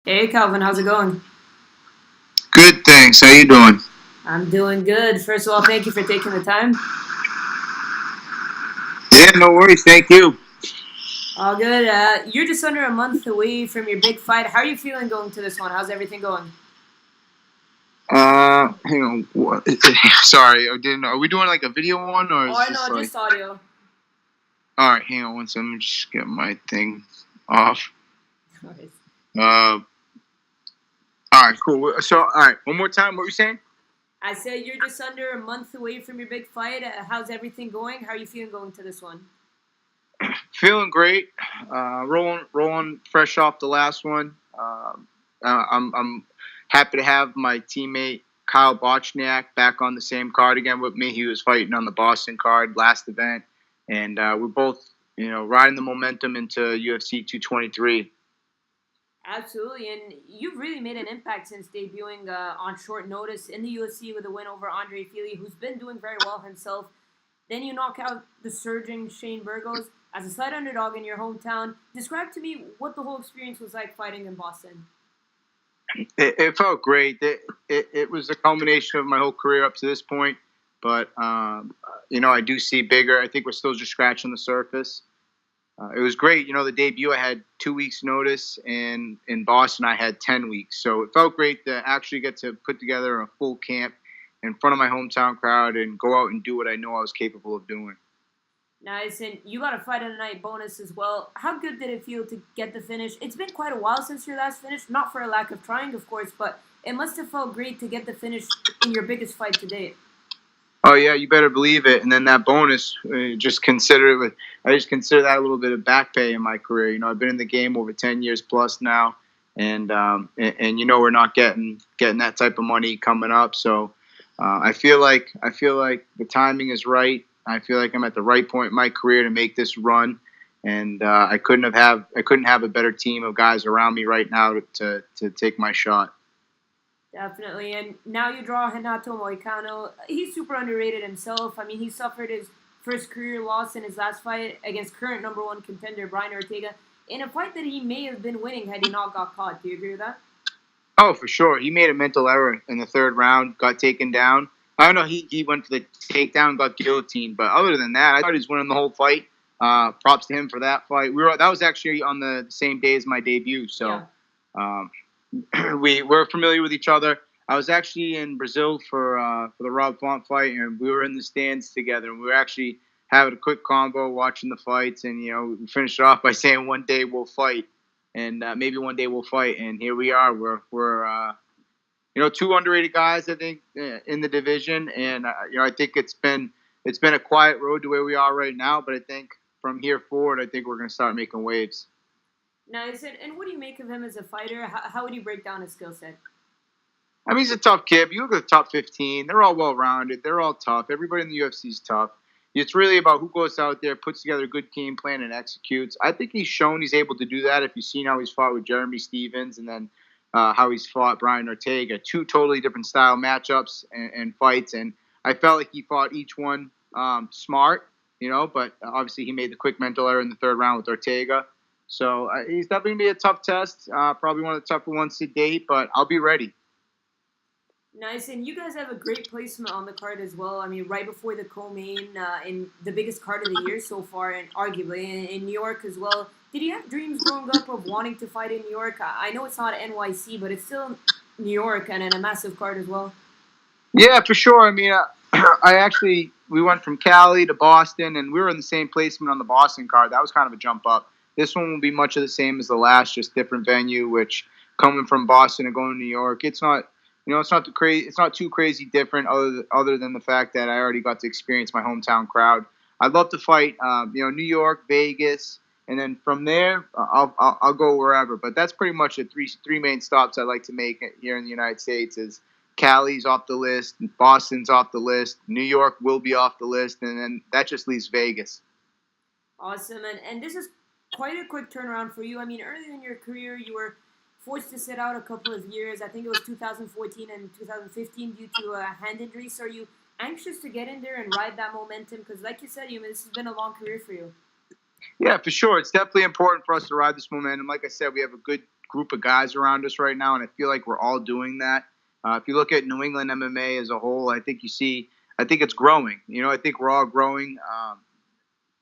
Hey Calvin, how's it going? Good, thanks. How you doing? I'm doing good. First of all, thank you for taking the time. Yeah, no worries. Thank you. All good. You're just under a month away from your big fight. How are you feeling going to this one? How's everything going? Hang on. What? Sorry, I didn't know. Are we doing like a video one or is Oh this no, like? just audio. All right, hang on one second. Let me just get my thing off. Nice. All right, cool. So, all right, one more time. What were you saying? I said you're just under a month away from your big fight. How's everything going? How are you feeling going to this one? Feeling great. Rolling fresh off the last one. I'm happy to have my teammate Kyle Bochniak back on the same card again with me. He was fighting on the Boston card last event, and we're both riding the momentum into UFC 223. Absolutely, and you've really made an impact since debuting on short notice in the UFC with a win over Andre Fili, who's been doing very well himself. Then you knock out the surging Shane Burgos as a slight underdog in your hometown. Describe to me what the whole experience was like fighting in Boston. It felt great. It was a culmination of my whole career up to this point, but I do see bigger. I think we're still just scratching the surface. It was great. The debut I had 2 weeks notice, and in Boston I had 10 weeks. So it felt great to actually get to put together a full camp in front of my hometown crowd and go out and do what I know I was capable of doing. Nice, and you got a fight of the night bonus as well. How good did it feel to get the finish? It's been quite a while since your last finish, not for a lack of trying, of course, but it must have felt great to get the finish in your biggest fight to date. Oh yeah, you better believe it. And then that bonus, just consider it. I just consider that a little bit of back pay in my career. I've been in the game over 10 years plus now, and we're not getting that type of money coming up. So I feel like the timing is right. I feel like I'm at the right point in my career to make this run, and I couldn't have a better team of guys around me right now to take my shot. Definitely. And now you draw Renato Moicano. He's super underrated himself. I mean, he suffered his first career loss in his last fight against current number one contender Brian Ortega in a fight that he may have been winning had he not got caught. Do you agree with that? Oh, for sure. He made a mental error in the third round, got taken down. I don't know. He went for the takedown, got guillotined. But other than that, I thought he was winning the whole fight. Props to him for that fight. That was actually on the same day as my debut, so Yeah. um, we were familiar with each other. I was actually in Brazil for the Rob Font fight, and we were in the stands together. And we were actually having a quick combo, watching the fights, and we finished it off by saying, "One day we'll fight." And maybe one day we'll fight. And here we are. We're two underrated guys, I think, in the division. And I think it's been a quiet road to where we are right now. But I think from here forward, I think we're going to start making waves. Nice. And what do you make of him as a fighter? How would you break down his skill set? I mean, he's a tough kid. You look at the top 15; they're all well rounded. They're all tough. Everybody in the UFC is tough. It's really about who goes out there, puts together a good game plan, and executes. I think he's shown he's able to do that. If you've seen how he's fought with Jeremy Stevens, and then how he's fought Brian Ortega, two totally different style matchups and fights. And I felt like he fought each one smart, but obviously he made the quick mental error in the third round with Ortega. So he's definitely going to be a tough test, probably one of the tougher ones to date, but I'll be ready. Nice, and you guys have a great placement on the card as well. I mean, right before the co-main in the biggest card of the year so far, and arguably in New York as well. Did you have dreams growing up of wanting to fight in New York? I know it's not NYC, but it's still New York and in a massive card as well. Yeah, for sure. I mean, we went from Cali to Boston, and we were in the same placement on the Boston card. That was kind of a jump up. This one will be much of the same as the last, just different venue. Which coming from Boston and going to New York, it's not too crazy different. Other than the fact that I already got to experience my hometown crowd. I'd love to fight, New York, Vegas, and then from there, I'll go wherever. But that's pretty much the three main stops I like to make here in the United States. Is Cali's off the list, Boston's off the list, New York will be off the list, and then that just leaves Vegas. Awesome, and this is quite a quick turnaround for you. I mean, earlier in your career, you were forced to sit out a couple of years. I think it was 2014 and 2015 due to a hand injury. So are you anxious to get in there and ride that momentum? Because, like you said, this has been a long career for you. Yeah, for sure. It's definitely important for us to ride this momentum. Like I said, we have a group of guys around us right now, and I feel like we're all doing that. If you look at New England MMA as a whole, I think it's growing. I think we're all growing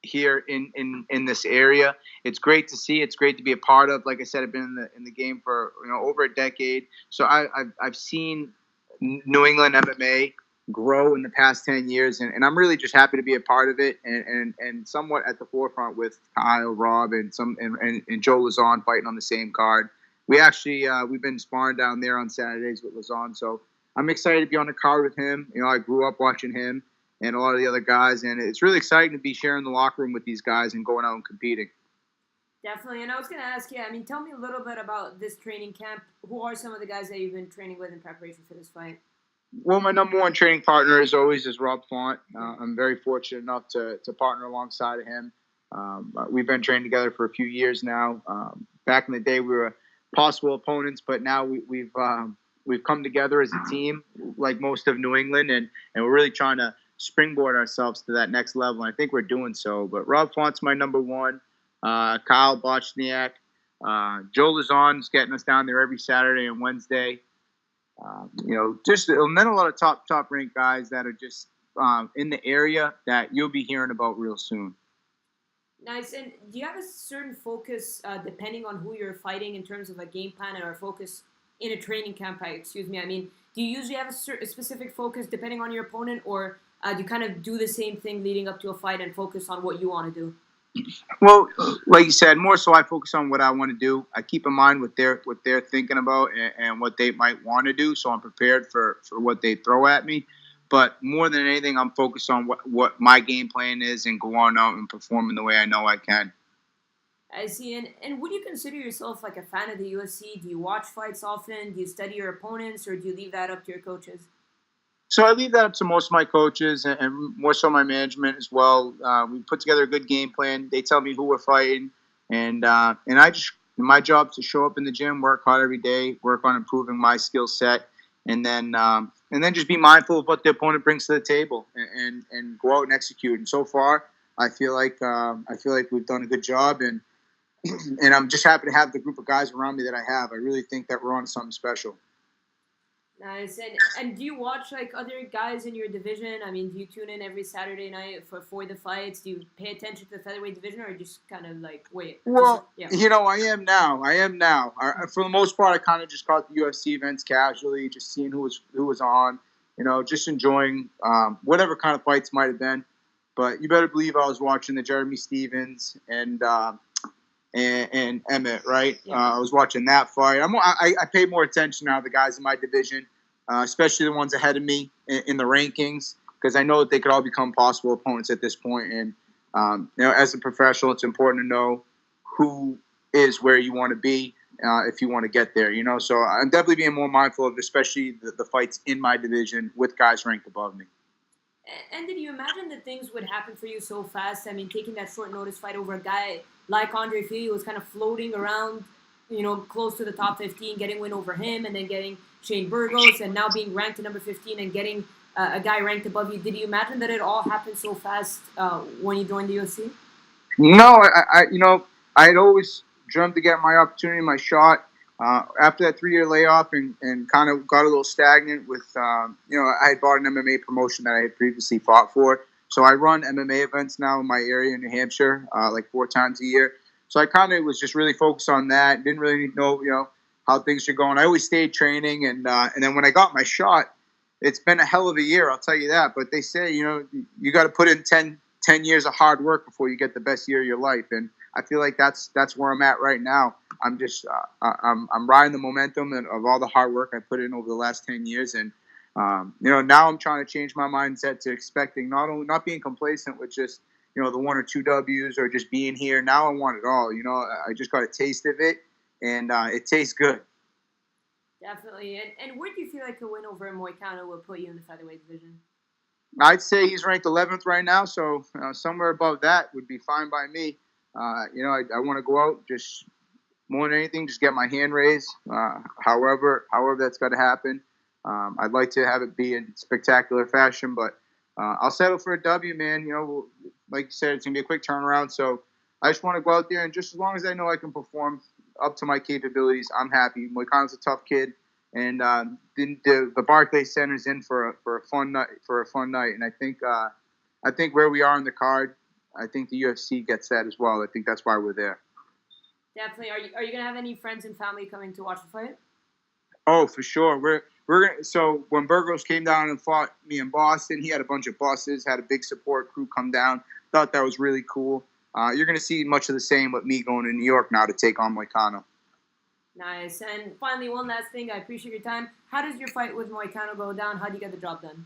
here in this area. It's great to see. It's great to be a part of. Like I said, I've been in the game for over a decade, so I've seen New England MMA grow in the past 10 years, and I'm really just happy to be a part of it and somewhat at the forefront with Kyle, Rob, and Joe Lazon fighting on the same card. We've been sparring down there on Saturdays with Lazon, so I'm excited to be on the card with him. I grew up watching him and a lot of the other guys, and it's really exciting to be sharing the locker room with these guys and going out and competing. Definitely, and I was going to ask you, tell me a little bit about this training camp. Who are some of the guys that you've been training with in preparation for this fight? Well, my number one training partner is Rob Font. I'm very fortunate enough to partner alongside of him. We've been training together for a few years now. Back in the day, we were possible opponents, but now we've come together as a team, like most of New England, and we're really trying to springboard ourselves to that next level. And I think we're doing so. But Rob Font's my number one. Kyle Bochniak, Joe Lazon's getting us down there every Saturday and Wednesday. And then a lot of top ranked guys that are just in the area that you'll be hearing about real soon. Nice. And do you have a certain focus depending on who you're fighting in terms of a game plan or a focus in a training camp? Do you usually have a specific focus depending on your opponent, or do you kind of do the same thing leading up to a fight and focus on what you want to do? Well, like you said, more so I focus on what I want to do. I keep in mind what they're thinking about and what they might want to do, so I'm prepared for what they throw at me. But more than anything, I'm focused on what my game plan is and go on out and perform in the way I know I can. I see. And would you consider yourself like a fan of the UFC? Do you watch fights often? Do you study your opponents, or do you leave that up to your coaches? So I leave that up to most of my coaches and more so my management as well. We put together a good game plan. They tell me who we're fighting, and my job is to show up in the gym, work hard every day, work on improving my skill set, and then just be mindful of what the opponent brings to the table and go out and execute. And so far, I feel like we've done a good job, and I'm just happy to have the group of guys around me that I have. I really think that we're on something special. Nice. And do you watch like other guys in your division? Do you tune in every Saturday night for the fights? Do you pay attention to the featherweight division, or just kind of like wait? Well, I am now. For the most part, I kind of just caught the UFC events casually, just seeing who was on. Just enjoying whatever kind of fights might have been. But you better believe I was watching the Jeremy Stevens and Emmett, right? Yeah. I was watching that fight. I pay more attention now to the guys in my division, especially the ones ahead of me in the rankings, because I know that they could all become possible opponents at this point. And as a professional, it's important to know who is where you want to be if you want to get there. So I'm definitely being more mindful of, especially the fights in my division with guys ranked above me. And did you imagine that things would happen for you so fast? Taking that short notice fight over a guy like Andre Fili was kind of floating around, close to the top 15, getting win over him, and then getting Shane Burgos, and now being ranked at number 15 and getting a guy ranked above you. Did you imagine that it all happened so fast when you joined the UFC? No, I had always dreamt to get my opportunity, my shot. After that 3-year layoff and kind of got a little stagnant with, I had bought an MMA promotion that I had previously fought for. So I run MMA events now in my area in New Hampshire, like 4 times a year. So I kind of was just really focused on that. Didn't really know, how things are going. I always stayed training. And then when I got my shot, it's been a hell of a year, I'll tell you that. But they say, you got to put in 10 years of hard work before you get the best year of your life. And I feel like that's where I'm at right now. I'm just I'm riding the momentum of all the hard work I put in over the last 10 years, and now I'm trying to change my mindset to expecting not being complacent with just the 1 or 2 W's or just being here. Now I want it all. I just got a taste of it, and it tastes good. Definitely. And where do you feel like a win over Moicano will put you in the featherweight division? I'd say he's ranked 11th right now, so somewhere above that would be fine by me. I want to go out just. More than anything, just get my hand raised. However that's got to happen. I'd like to have it be in spectacular fashion, but I'll settle for a W, man. Like you said, it's gonna be a quick turnaround. So I just want to go out there, and just as long as I know I can perform, up to my capabilities, I'm happy. Moicano's a tough kid, and the Barclays Center's in for a fun night. And I think where we are in the card, I think the UFC gets that as well. I think that's why we're there. Definitely. Are you gonna have any friends and family coming to watch the fight? Oh, for sure. We're gonna, so when Burgos came down and fought me in Boston, he had a bunch of buses, had a big support crew come down. Thought that was really cool. You're gonna see much of the same with me going to New York now to take on Moicano. Nice. And finally, one last thing. I appreciate your time. How does your fight with Moicano go down? How do you get the job done?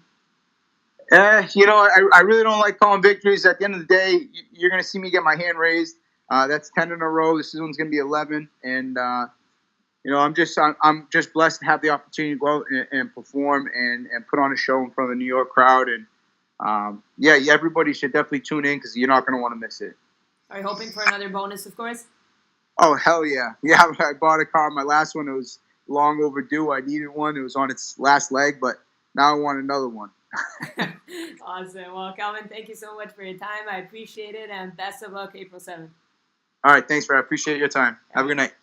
I really don't like calling victories. At the end of the day, you're going to see me get my hand raised. That's 10 in a row. This one's going to be 11. And, I'm just blessed to have the opportunity to go out and perform and put on a show in front of the New York crowd. And, everybody should definitely tune in because you're not going to want to miss it. Are you hoping for another bonus, of course? Oh, hell yeah. Yeah, I bought a car. My last one, it was long overdue. I needed one. It was on its last leg, but now I want another one. Awesome. Well, Calvin, thank you so much for your time. I appreciate it, and best of luck April 7th. All right, thanks, Brad. I appreciate your time. Have a good night.